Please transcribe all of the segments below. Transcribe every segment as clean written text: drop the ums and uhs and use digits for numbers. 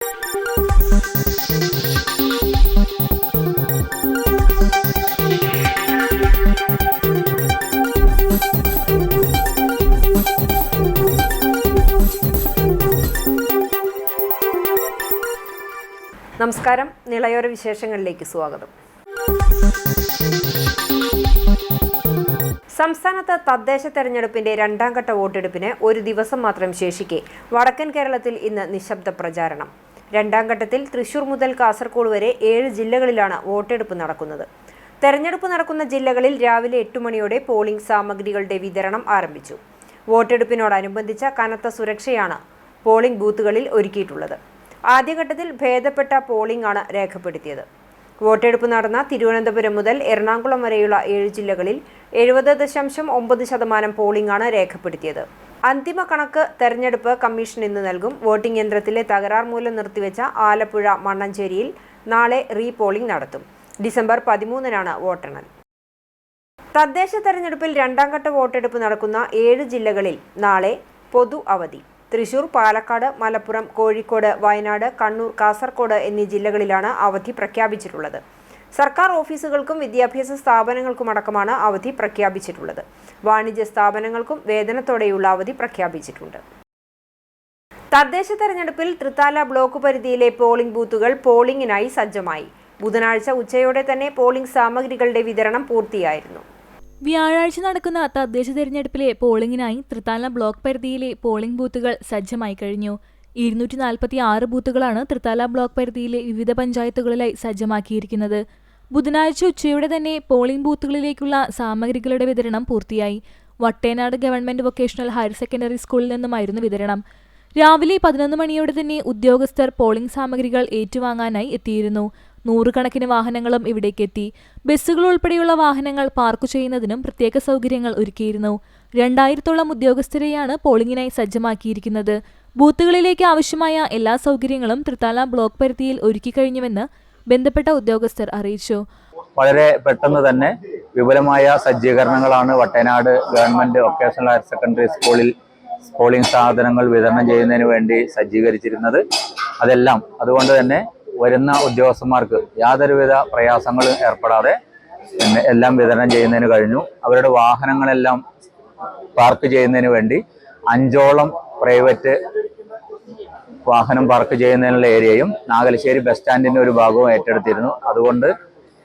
നമസ്കാരം, നിളയോര വിശേഷങ്ങളിലേക്ക് സ്വാഗതം. സംസ്ഥാനത്ത് തദ്ദേശ തെരഞ്ഞെടുപ്പിന്റെ രണ്ടാം ഘട്ട വോട്ടെടുപ്പിന് ഒരു ദിവസം മാത്രം ശേഷിക്കെ വടക്കൻ കേരളത്തിൽ ഇന്ന് നിശബ്ദ പ്രചാരണം. രണ്ടാം ഘട്ടത്തിൽ തൃശൂർ മുതൽ കാസർഗോഡ് വരെ 7 ജില്ലകളിലാണ് വോട്ടെടുപ്പ് നടക്കുന്നത്. തെരഞ്ഞെടുപ്പ് നടക്കുന്ന ജില്ലകളിൽ രാവിലെ 8 മണിയോടെ പോളിംഗ് സാമഗ്രികളുടെ വിതരണം ആരംഭിച്ചു. വോട്ടെടുപ്പിനോടനുബന്ധിച്ച കനത്ത സുരക്ഷയാണ് പോളിംഗ് ബൂത്തുകളിൽ ഒരുക്കിയിട്ടുള്ളത്. ആദ്യഘട്ടത്തിൽ ഭേദപ്പെട്ട പോളിംഗ് ആണ് രേഖപ്പെടുത്തിയത്. വോട്ടെടുപ്പ് നടന്ന തിരുവനന്തപുരം മുതൽ എറണാകുളം വരെയുള്ള 7 ജില്ലകളിൽ 70.9% പോളിംഗ് ആണ് രേഖപ്പെടുത്തിയത്. അന്തിമ കണക്ക് തെരഞ്ഞെടുപ്പ് കമ്മീഷൻ ഇന്ന് നൽകും. വോട്ടിംഗ് യന്ത്രത്തിലെ തകരാർ മൂലം നിർത്തിവെച്ച ആലപ്പുഴ മണ്ണഞ്ചേരിയിൽ നാളെ റീപോളിംഗ് നടത്തും. ഡിസംബർ 13-നാണ് വോട്ടെണ്ണൽ. തദ്ദേശ തെരഞ്ഞെടുപ്പിൽ രണ്ടാം ഘട്ട വോട്ടെടുപ്പ് നടക്കുന്ന 7 ജില്ലകളിൽ നാളെ പൊതു അവധി. തൃശൂർ, പാലക്കാട്, മലപ്പുറം, കോഴിക്കോട്, വയനാട്, കണ്ണൂർ, കാസർഗോഡ് എന്നീ ജില്ലകളിലാണ് അവധി പ്രഖ്യാപിച്ചിട്ടുള്ളത്. സർക്കാർ ഓഫീസുകൾക്കും വിദ്യാഭ്യാസ സ്ഥാപനങ്ങൾക്കുമടക്കമാണ് അവധി പ്രഖ്യാപിച്ചിട്ടുള്ളത്. വാണിജ്യ സ്ഥാപനങ്ങൾക്കും വേതനത്തോടെയുള്ള അവധി പ്രഖ്യാപിച്ചിട്ടുണ്ട്. തദ്ദേശ തെരഞ്ഞെടുപ്പിൽ തൃത്താല ബ്ലോക്ക് പരിധിയിലെ പോളിംഗ് ബൂത്തുകൾ പോളിംഗിനായി സജ്ജമായി. ബുധനാഴ്ച ഉച്ചയോടെ തന്നെ പോളിംഗ് സാമഗ്രികളുടെ വിതരണം പൂർത്തിയായിരുന്നു. വ്യാഴാഴ്ച നടക്കുന്ന തദ്ദേശ തെരഞ്ഞെടുപ്പിലെ പോളിംഗിനായി തൃത്താല ബ്ലോക്ക് പരിധിയിലെ പോളിംഗ് ബൂത്തുകൾ സജ്ജമായി കഴിഞ്ഞു. 246 ബൂത്തുകളാണ് തൃത്താല ബ്ലോക്ക് പരിധിയിലെ വിവിധ പഞ്ചായത്തുകളിലായി സജ്ജമാക്കിയിരിക്കുന്നത്. ബുധനാഴ്ച ഉച്ചയോടെ തന്നെ പോളിംഗ് ബൂത്തുകളിലേക്കുള്ള സാമഗ്രികളുടെ വിതരണം പൂർത്തിയായി. Vattenad government vocational higher secondary സ്കൂളിൽ നിന്നുമായിരുന്നു വിതരണം. രാവിലെ 11 മണിയോടെ തന്നെ ഉദ്യോഗസ്ഥർ പോളിംഗ് സാമഗ്രികൾ ഏറ്റുവാങ്ങാനായി എത്തിയിരുന്നു. 100 കണക്കിന് വാഹനങ്ങളും ഇവിടേക്കെത്തി. ബസ്സുകൾ ഉൾപ്പെടെയുള്ള വാഹനങ്ങൾ പാർക്ക് ചെയ്യുന്നതിനും പ്രത്യേക സൗകര്യങ്ങൾ ഒരുക്കിയിരുന്നു. 2000-ഓളം ഉദ്യോഗസ്ഥരെയാണ് പോളിംഗിനായി സജ്ജമാക്കിയിരിക്കുന്നത്. ബൂത്തുകളിലേക്ക് ആവശ്യമായ എല്ലാ സൗകര്യങ്ങളും തൃത്താല ബ്ലോക്ക് പരിധിയിൽ ഒരുക്കിക്കഴിഞ്ഞുവെന്ന് ബന്ധപ്പെട്ട ഉദ്യോഗസ്ഥർ അറിയിച്ചു. വളരെ പെട്ടെന്ന് തന്നെ വിപുലമായ സജ്ജീകരണങ്ങളാണ് Vattenad government vocational higher secondary സ്കൂളിൽ പോളിംഗ് സാധനങ്ങൾ വിതരണം ചെയ്യുന്നതിന് വേണ്ടി സജ്ജീകരിച്ചിരുന്നത്. അതെല്ലാം അതുകൊണ്ട് തന്നെ വരുന്ന ഉദ്യോഗസ്ഥന്മാർക്ക് യാതൊരുവിധ പ്രയാസങ്ങളും ഏർപ്പെടാതെ എല്ലാം വിതരണം ചെയ്യുന്നതിന് കഴിഞ്ഞു. അവരുടെ വാഹനങ്ങളെല്ലാം പാർക്ക് ചെയ്യുന്നതിന് വേണ്ടി 5ഓളം പ്രൈവറ്റ് വാഹനം പാർക്ക് ചെയ്യുന്നതിനുള്ള ഏരിയയും നാഗലശ്ശേരി ബസ് സ്റ്റാൻഡിന്റെ ഒരു ഭാഗവും ഏറ്റെടുത്തിരുന്നു. അതുകൊണ്ട്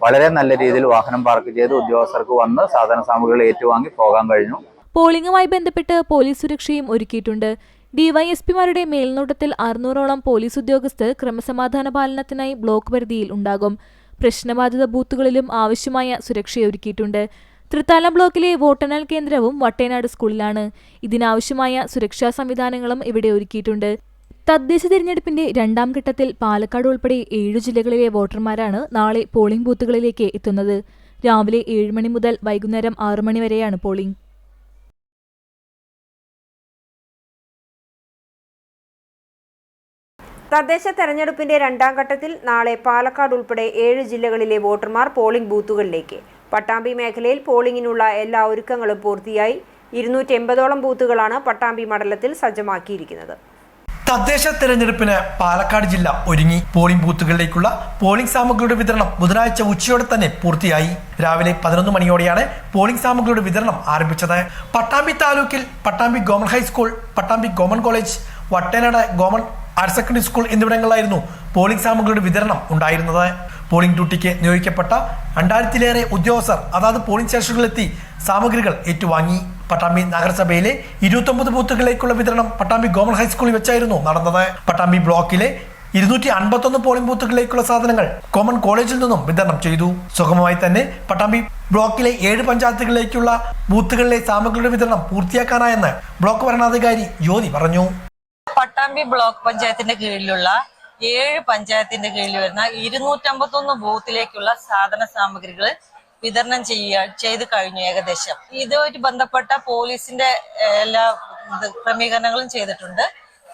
വളരെ നല്ല രീതിയിൽ വാഹനം പാർക്ക് ചെയ്ത് ഉദ്യോഗസ്ഥർക്ക് വന്ന് സാധന സാമഗ്രികൾ ഏറ്റുവാങ്ങി പോകാൻ കഴിഞ്ഞു. പോളിംഗുമായി ബന്ധപ്പെട്ട് പോലീസ് സുരക്ഷയും ഒരുക്കിയിട്ടുണ്ട്. ഡിവൈഎസ്പിമാരുടെ മേൽനോട്ടത്തിൽ 600-ഓളം പോലീസ് ഉദ്യോഗസ്ഥർ ക്രമസമാധാന പാലനത്തിനായി ബ്ലോക്ക് പരിധിയിൽ ഉണ്ടാകും. പ്രശ്നബാധിത ബൂത്തുകളിലും ആവശ്യമായ സുരക്ഷയൊരുക്കിയിട്ടുണ്ട്. തൃത്താല ബ്ലോക്കിലെ വോട്ടെണ്ണൽ കേന്ദ്രവും വട്ടേനാട് സ്കൂളിലാണ്. ഇതിനാവശ്യമായ സുരക്ഷാ സംവിധാനങ്ങളും ഇവിടെ ഒരുക്കിയിട്ടുണ്ട്. തദ്ദേശ തിരഞ്ഞെടുപ്പിന്റെ രണ്ടാം ഘട്ടത്തിൽ പാലക്കാട് ഉൾപ്പെടെ 7 ജില്ലകളിലെ വോട്ടർമാരാണ് നാളെ പോളിംഗ് ബൂത്തുകളിലേക്ക് എത്തുന്നത്. രാവിലെ 7 മണി മുതൽ വൈകുന്നേരം 6 മണി വരെയാണ് പോളിംഗ്. തദ്ദേശ തെരഞ്ഞെടുപ്പിന്റെ രണ്ടാം ഘട്ടത്തിൽ നാളെ പാലക്കാട് ഉൾപ്പെടെ 7 ജില്ലകളിലെ വോട്ടർമാർ പോളിംഗ് ബൂത്തുകളിലേക്ക്. പട്ടാമ്പി മേഖലയിൽ പോളിംഗിനുള്ള എല്ലാ ഒരുക്കങ്ങളും പൂർത്തിയായി. 280ഓളം ബൂത്തുകളാണ് പട്ടാമ്പി മണ്ഡലത്തിൽ സജ്ജമാക്കിയിരിക്കുന്നത്. തദ്ദേശ തെരഞ്ഞെടുപ്പിന് പാലക്കാട് ജില്ല ഒരുങ്ങി. പോളിംഗ് ബൂത്തുകളിലേക്കുള്ള പോളിംഗ് സാമഗ്രികളുടെ വിതരണം ബുധനാഴ്ച ഉച്ചയോടെ തന്നെ പൂർത്തിയായി. രാവിലെ 11 മണിയോടെയാണ് പോളിംഗ് സാമഗ്രികളുടെ വിതരണം ആരംഭിച്ചത്. പട്ടാമ്പി താലൂക്കിൽ Pattambi government high school, Pattambi government college, Vattenad government higher secondary school എന്നിവിടങ്ങളിലായിരുന്നു പോളിംഗ് സാമഗ്രികളുടെ വിതരണം ഉണ്ടായിരുന്നത്. പോളിംഗ് ഡ്യൂട്ടിക്ക് നിയോഗിക്കപ്പെട്ട 2000-ലേറെ ഉദ്യോഗസ്ഥർ അതാത് പോളിംഗ് സ്റ്റേഷനുകളിലെത്തി സാമഗ്രികൾ ഏറ്റുവാങ്ങി. പട്ടാമ്പി നഗരസഭയിലെ 29 ബൂത്തുകളിലേക്കുള്ള വിതരണം പട്ടാമ്പി ഗവൺമെന്റ് ഹൈസ്കൂളിൽ വെച്ചായിരുന്നു നടന്നത്. പട്ടാമ്പി ബ്ലോക്കിലെ 251 പോളിംഗ് ബൂത്തുകളിലേക്കുള്ള സാധനങ്ങൾ കോമൺ കോളേജിൽ നിന്നും വിതരണം ചെയ്തു. സുഗമമായി തന്നെ പട്ടാമ്പി ബ്ലോക്കിലെ 7 പഞ്ചായത്തുകളിലേക്കുള്ള ബൂത്തുകളിലെ സാമഗ്രികളുടെ വിതരണം പൂർത്തിയാക്കാനായെന്ന് ബ്ലോക്ക് ഭരണാധികാരി ജ്യോതി പറഞ്ഞു. പട്ടാമ്പി ബ്ലോക്ക് പഞ്ചായത്തിന്റെ കീഴിലുള്ള 7 പഞ്ചായത്തിന്റെ കീഴിൽ വരുന്ന 251 ബൂത്തിലേക്കുള്ള സാധന സാമഗ്രികൾ വിതരണം ചെയ്ത് കഴിഞ്ഞു. ഏകദേശം ഇതുമായിട്ട് ബന്ധപ്പെട്ട പോലീസിന്റെ എല്ലാ ക്രമീകരണങ്ങളും ചെയ്തിട്ടുണ്ട്.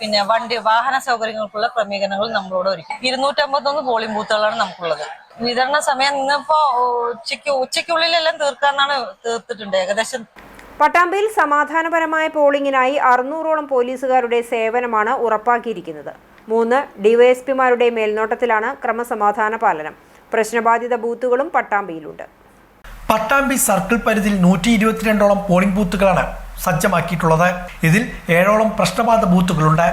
പിന്നെ വാഹന സൗകര്യങ്ങൾക്കുള്ള ക്രമീകരണങ്ങൾ നമ്മളോട് ഒരുക്കി. 251 പോളിംഗ് ബൂത്തുകളാണ് നമുക്കുള്ളത്. വിതരണ സമയം ഇന്നിപ്പോ ഉച്ചയ്ക്കുള്ളിലെല്ലാം തീർത്തിട്ടുണ്ട് ഏകദേശം. പട്ടാമ്പിയിൽ സമാധാനപരമായ പോളിംഗിനായി 600ഓളം പോലീസുകാരുടെ സേവനമാണ് ഉറപ്പാക്കിയിരിക്കുന്നത്. 3 ഡിവൈഎസ്പിമാരുടെ മേൽനോട്ടത്തിലാണ് ക്രമസമാധാന പാലനം. പ്രശ്നബാധിത ബൂത്തുകളും പട്ടാമ്പിയിലുണ്ട്. പട്ടാമ്പി സർക്കിൾ പരിധിയിൽ 122ഓളം പോളിംഗ് ബൂത്തുകളാണ് സജ്ജമാക്കിയിട്ടുള്ളത്. ഇതിൽ 7ഓളം പ്രശ്നബാധിത ബൂത്തുകളുണ്ട്.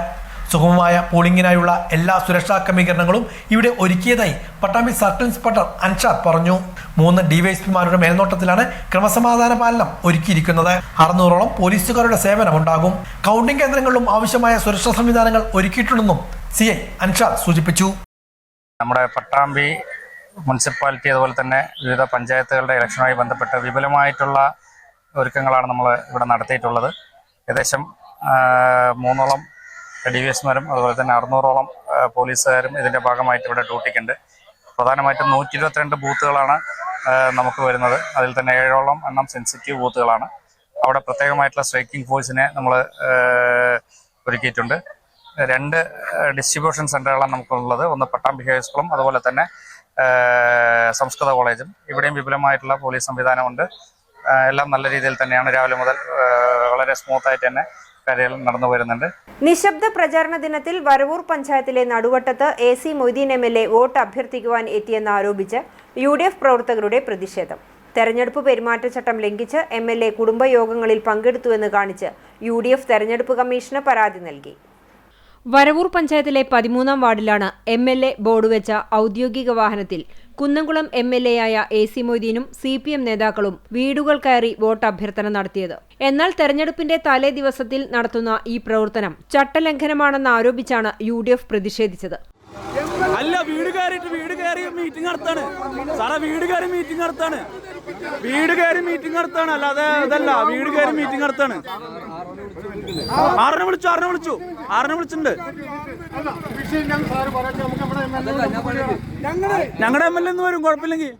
സുഗമമായ പോളിംഗിനായുള്ള എല്ലാ സുരക്ഷാ ക്രമീകരണങ്ങളും ഇവിടെ ഒരുക്കിയതായി പട്ടാമ്പി സർക്കിൾ ഇൻസ്പെക്ടർ അൻഷാദ് പറഞ്ഞു. 3 ഡിവൈഎസ്പിമാരുടെ മേൽനോട്ടത്തിലാണ് ക്രമസമാധാന പാലനം ഒരുക്കിയിരിക്കുന്നത്. 600ഓളം പോലീസുകാരുടെ സേവനമുണ്ടാകും. കൗണ്ടിംഗ് കേന്ദ്രങ്ങളിലും ആവശ്യമായ സുരക്ഷാ സംവിധാനങ്ങൾ ഒരുക്കിയിട്ടുണ്ടെന്നും CI അൻഷാദ് സൂചിപ്പിച്ചു. നമ്മുടെ പട്ടാമ്പി മുനിസിപ്പാലിറ്റി അതുപോലെ തന്നെ വിവിധ പഞ്ചായത്തുകളുടെ ഇലക്ഷനുമായി ബന്ധപ്പെട്ട് വിപുലമായിട്ടുള്ള ഒരുക്കങ്ങളാണ് നമ്മൾ ഇവിടെ നടത്തിയിട്ടുള്ളത്. ഏകദേശം 3ഓളം DVSമാരും അതുപോലെ തന്നെ 600ഓളം പോലീസുകാരും ഇതിൻ്റെ ഭാഗമായിട്ട് ഇവിടെ ഡ്യൂട്ടിക്കുണ്ട്. പ്രധാനമായിട്ടും 122 ബൂത്തുകളാണ് നമുക്ക് വരുന്നത്. അതിൽ തന്നെ 7ഓളം എണ്ണം സെൻസിറ്റീവ് ബൂത്തുകളാണ്. അവിടെ പ്രത്യേകമായിട്ടുള്ള സ്ട്രൈക്കിംഗ് ഫോഴ്സിനെ നമ്മൾ ഒരുക്കിയിട്ടുണ്ട്. 2 ഡിസ്ട്രിബ്യൂഷൻ സെൻ്ററുകളാണ് നമുക്കുള്ളത്. ഒന്ന് പട്ടാമ്പി ഹൈസ്കൂളും അതുപോലെ തന്നെ സംസ്കൃത കോളേജും. ഇവിടെയും വിപുലമായിട്ടുള്ള പോലീസ് സംവിധാനമുണ്ട്. എല്ലാം നല്ല രീതിയിൽ തന്നെയാണ് രാവിലെ മുതൽ വളരെ സ്മൂത്തായിട്ട് തന്നെ കാര്യങ്ങൾ നടന്നു വരുന്നുണ്ട്. നിശബ്ദ പ്രചാരണ ദിനത്തിൽ വരവൂർ പഞ്ചായത്തിലെ നടുവട്ടത്ത് AC മൊയ്തീൻ MLA വോട്ട് അഭ്യർത്ഥിക്കുവാൻ എത്തിയെന്ന് ആരോപിച്ച് UDF പ്രവർത്തകരുടെ പ്രതിഷേധം. തെരഞ്ഞെടുപ്പ് പെരുമാറ്റച്ചട്ടം ലംഘിച്ച് MLA കുടുംബയോഗങ്ങളിൽ പങ്കെടുത്തുവെന്ന് കാണിച്ച് UDF തെരഞ്ഞെടുപ്പ് കമ്മീഷന് പരാതി നൽകി. വരവൂർ പഞ്ചായത്തിലെ 13ാം വാർഡിലാണ് MLA ബോർഡ് വെച്ച ഔദ്യോഗിക വാഹനത്തിൽ കുന്നംകുളം MLA-യായ AC മൊയ്തീനും CPM നേതാക്കളും വീടുകൾ കയറി വോട്ട് അഭ്യർത്ഥന നടത്തിയത്. എന്നാൽ തെരഞ്ഞെടുപ്പിന്റെ തലേ ദിവസത്തിൽ നടത്തുന്ന ഈ പ്രവർത്തനം ചട്ടലംഘനമാണെന്ന് ആരോപിച്ചാണ് UDF പ്രതിഷേധിച്ചത്. അല്ല, വീട് കയറി മീറ്റിംഗ് നടത്താണ് സാറേ. വീട് കയറി മീറ്റിംഗ് നടത്താണ്. അല്ലാതെ ഇതല്ല, വീട് കയറി മീറ്റിംഗ് നടത്താണ്. ആറിനെ വിളിച്ചിട്ടുണ്ട്. ഞങ്ങളുടെ MLA ഒന്ന് വരും, കുഴപ്പമില്ലെങ്കിൽ.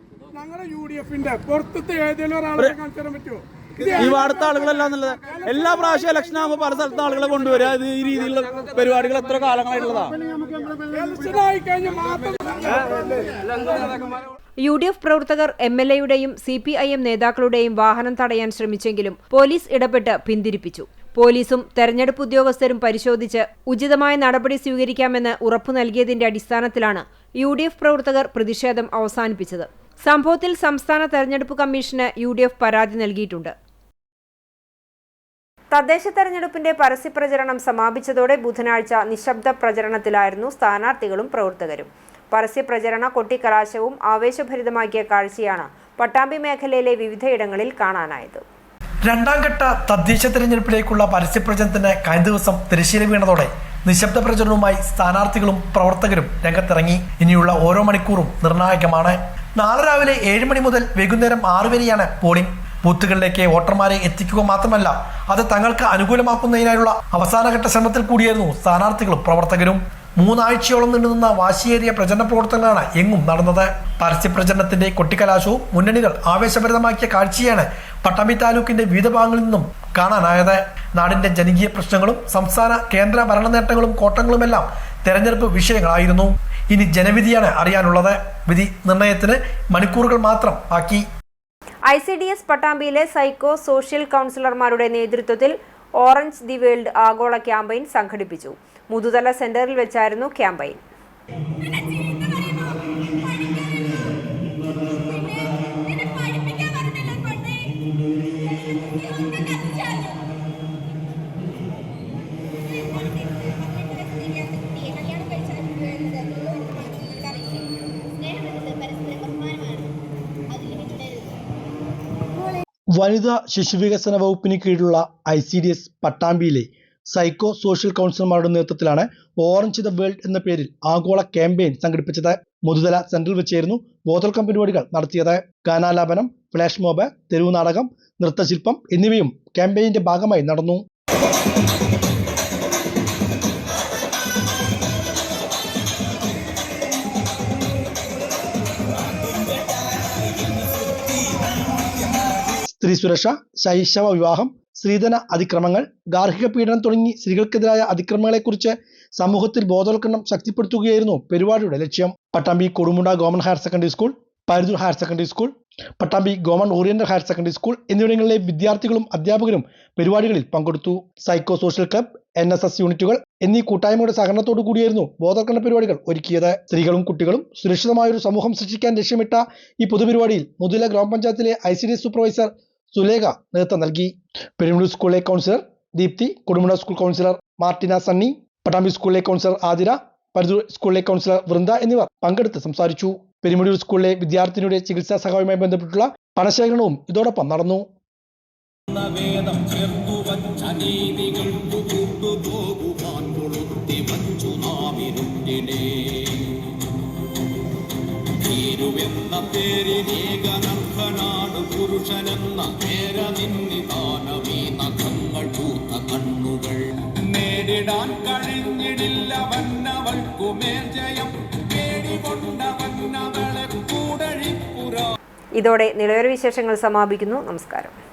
ഈ വാർത്ത ആളുകളെല്ലാം നല്ലത്. എല്ലാ പ്രാവശ്യം ഇലക്ഷൻ ആകുമ്പോൾ പല സ്ഥലത്ത് ആളുകളെ കൊണ്ടുവരിക. ഇത് ഈ രീതിയിലുള്ള പരിപാടികൾ എത്ര കാലങ്ങളായിട്ടുള്ളതാണ്. UDF പ്രവർത്തകർ MLA-യുടെയും CPIM നേതാക്കളുടെയും വാഹനം തടയാൻ ശ്രമിച്ചെങ്കിലും പോലീസ് ഇടപെട്ട് പിന്തിരിപ്പിച്ചു. പോലീസും തെരഞ്ഞെടുപ്പ് ഉദ്യോഗസ്ഥരും പരിശോധിച്ച് ഉചിതമായ നടപടി സ്വീകരിക്കാമെന്ന് ഉറപ്പു നൽകിയതിന്റെ അടിസ്ഥാനത്തിലാണ് UDF പ്രവർത്തകർ പ്രതിഷേധം അവസാനിപ്പിച്ചത്. സംഭവത്തിൽ സംസ്ഥാന തെരഞ്ഞെടുപ്പ് കമ്മീഷന് UDF പരാതി നൽകിയിട്ടുണ്ട്. തദ്ദേശ തെരഞ്ഞെടുപ്പിന്റെ പരസ്യപ്രചരണം സമാപിച്ചതോടെ ബുധനാഴ്ച നിശബ്ദ പ്രചരണത്തിലായിരുന്നു സ്ഥാനാർത്ഥികളും പ്രവർത്തകരും. പരസ്യപ്രചരണ കൊട്ടിക്കലാശവും ആവേശഭരിതമാക്കിയ കാഴ്ചയാണ് പട്ടാമ്പി മേഖലയിലെ വിവിധയിടങ്ങളിൽ കാണാനായത്. 2ാം ഘട്ട തദ്ദേശ തെരഞ്ഞെടുപ്പിലേക്കുള്ള പരസ്യപ്രചരണത്തിന് കഴിഞ്ഞ ദിവസം തിരശ്ശീല വീണതോടെ നിശബ്ദ പ്രചരണവുമായി സ്ഥാനാർത്ഥികളും പ്രവർത്തകരും രംഗത്തിറങ്ങി. ഇനിയുള്ള ഓരോ മണിക്കൂറും നിർണായകമാണ്. നാളെ രാവിലെ 7 മണി മുതൽ വൈകുന്നേരം 6 വരെയാണ് പോളിംഗ്. ബൂത്തുകളിലേക്ക് വോട്ടർമാരെ എത്തിക്കുക മാത്രമല്ല, അത് തങ്ങൾക്ക് അനുകൂലമാക്കുന്നതിനായുള്ള അവസാനഘട്ട ശ്രമത്തിൽ കൂടിയായിരുന്നു സ്ഥാനാർത്ഥികളും പ്രവർത്തകരും. 3 ആഴ്ചയോളം നീണ്ടുനിന്ന വാശിയേറിയ പ്രചരണ പ്രവർത്തനങ്ങളാണ് എങ്ങും നടന്നത്. പരസ്യപ്രചരണത്തിന്റെ കൊട്ടിക്കലാശവും മുന്നണികൾ ആവേശഭരിതമാക്കിയ കാഴ്ചയാണ് പട്ടാമ്പി താലൂക്കിന്റെ വിവിധ ഭാഗങ്ങളിൽ നിന്നും കാണാനായത്. നാടിന്റെ ജനകീയ പ്രശ്നങ്ങളും സംസ്ഥാന കേന്ദ്ര ഭരണ നേട്ടങ്ങളും കോട്ടങ്ങളുമെല്ലാം തെരഞ്ഞെടുപ്പ് വിഷയങ്ങളായിരുന്നു. ഇനി ജനവിധിയാണ് അറിയാനുള്ളത്. വിധി നിർണയത്തിന് മണിക്കൂറുകൾ മാത്രം ബാക്കി. ICDS പട്ടാമ്പിയിലെ സൈക്കോ സോഷ്യൽ കൗൺസിലർമാരുടെ നേതൃത്വത്തിൽ ഓറഞ്ച് ദി വേൾഡ് ആഗോള ക്യാമ്പയിൻ സംഘടിപ്പിച്ചു. മുതുതല സെന്ററിൽ വെച്ചായിരുന്നു ക്യാമ്പയിൻ. വനിതാ ശിശുവികസന വകുപ്പിന് കീഴിലുള്ള ICDS പട്ടാമ്പിയിലെ സൈക്കോ സോഷ്യൽ കൗൺസിലർമാരുടെ നേതൃത്വത്തിലാണ് ഓറഞ്ച് ദ വേൾഡ് എന്ന പേരിൽ ആഗോള ക്യാമ്പയിൻ സംഘടിപ്പിച്ചത്. മുതുതല സെന്ററിൽ വെച്ചായിരുന്നു ബോധവൽക്കരണ പരിപാടികൾ നടത്തിയത്. ഗാനാലാപനം, ഫ്ലാഷ് മോബ്, തെരുവ് നാടകം, നൃത്തശില്പം എന്നിവയും ക്യാമ്പയിന്റെ ഭാഗമായി നടന്നു. സ്ത്രീ സുരക്ഷ, ശൈശവ വിവാഹം, സ്ത്രീധന അതിക്രമങ്ങൾ, ഗാർഹിക പീഡനം തുടങ്ങി സ്ത്രീകൾക്കെതിരായ അതിക്രമങ്ങളെക്കുറിച്ച് സമൂഹത്തിൽ ബോധവൽക്കരണം ശക്തിപ്പെടുത്തുകയായിരുന്നു പരിപാടിയുടെ ലക്ഷ്യം. Pattambi Kodumunda government higher secondary school, Paruthur higher secondary school, Pattambi government oriental higher secondary school എന്നിവിടങ്ങളിലെ വിദ്യാർത്ഥികളും അധ്യാപകരും പരിപാടികളിൽ പങ്കെടുത്തു. സൈക്കോ സോഷ്യൽ ക്ലബ്, NSS യൂണിറ്റുകൾ, എന്നീ കൂട്ടായ്മയുടെ സഹകരണത്തോടു കൂടിയായിരുന്നു ബോധവൽക്കരണ പരിപാടികൾ ഒരുക്കിയത്. സ്ത്രീകളും കുട്ടികളും സുരക്ഷിതമായൊരു സമൂഹം സൃഷ്ടിക്കാൻ ലക്ഷ്യമിട്ട ഈ പൊതുപരിപാടിയിൽ മുതുല ഗ്രാമപഞ്ചായത്തിലെ ICDS സൂപ്പർവൈസർ സുലേഖ നേതൃത്വം നൽകി. പെരുമ്പടൂർ സ്കൂളിലെ counsellor Deepthi, Kodumunda school counsellor Martina Sunny, Pattambi സ്കൂളിലെ കൗൺസിലർ ആതിര, പരുതൂർ സ്കൂളിലെ കൗൺസിലർ വൃന്ദ എന്നിവർ പങ്കെടുത്ത് സംസാരിച്ചു. പെരുമ്പടൂർ സ്കൂളിലെ വിദ്യാർത്ഥിനിയുടെ ചികിത്സാ സഹായവുമായി ബന്ധപ്പെട്ടുള്ള പണശേഖരണവും ഇതോടൊപ്പം നടന്നു. നേരിടാൻ കഴിഞ്ഞിടില്ല വന്നവൾക്കുമേൽ ജയം പേടികൊണ്ടവന്നവളെ കൂടഴിപ്പുര. ഇതോടെ നിലവര വിശേഷങ്ങൾ സമാപിക്കുന്നു. നമസ്കാരം.